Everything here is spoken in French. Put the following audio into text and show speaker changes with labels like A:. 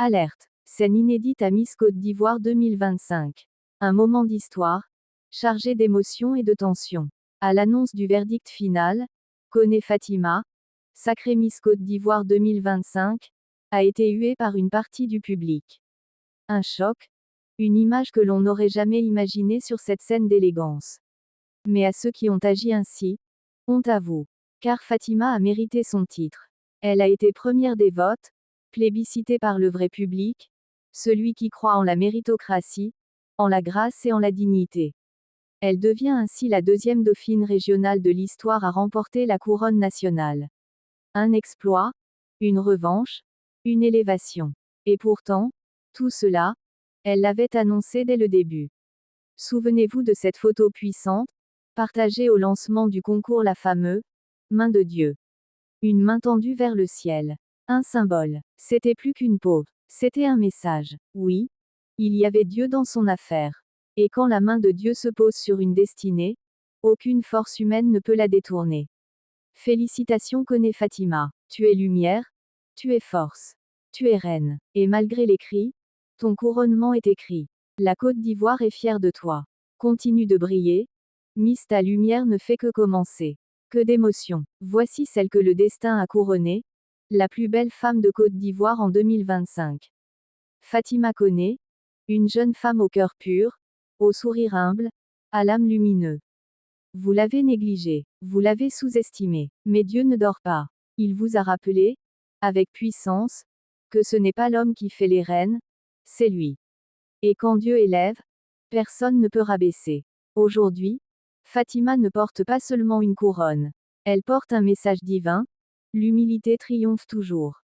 A: Alerte. Scène inédite à Miss Côte d'Ivoire 2025. Un moment d'histoire, chargé d'émotions et de tension. À l'annonce du verdict final, Kone Fatima, sacrée Miss Côte d'Ivoire 2025, a été huée par une partie du public. Un choc, une image que l'on n'aurait jamais imaginée sur cette scène d'élégance. Mais à ceux qui ont agi ainsi, honte à vous. Car Fatima a mérité son titre. Elle a été première des votes, plébiscitée par le vrai public, celui qui croit en la méritocratie, en la grâce et en la dignité. Elle devient ainsi la deuxième dauphine régionale de l'histoire à remporter la couronne nationale. Un exploit, une revanche, une élévation. Et pourtant, tout cela, elle l'avait annoncé dès le début. Souvenez-vous de cette photo puissante, partagée au lancement du concours La Fameuse Main de Dieu. Une main tendue vers le ciel. Un symbole. C'était plus qu'une peau. C'était un message. Oui, il y avait Dieu dans son affaire. Et quand la main de Dieu se pose sur une destinée, aucune force humaine ne peut la détourner. Félicitations Kone Fatima. Tu es lumière, tu es force, tu es reine. Et malgré les cris, ton couronnement est écrit. La Côte d'Ivoire est fière de toi. Continue de briller. Miss, ta lumière ne fait que commencer. Que d'émotions. Voici celle que le destin a couronnée, la plus belle femme de Côte d'Ivoire en 2025. Fatima Kone, une jeune femme au cœur pur, au sourire humble, à l'âme lumineuse. Vous l'avez négligée, vous l'avez sous-estimée, mais Dieu ne dort pas. Il vous a rappelé, avec puissance, que ce n'est pas l'homme qui fait les reines, c'est lui. Et quand Dieu élève, personne ne peut rabaisser. Aujourd'hui, Fatima ne porte pas seulement une couronne. Elle porte un message divin. L'humilité triomphe toujours.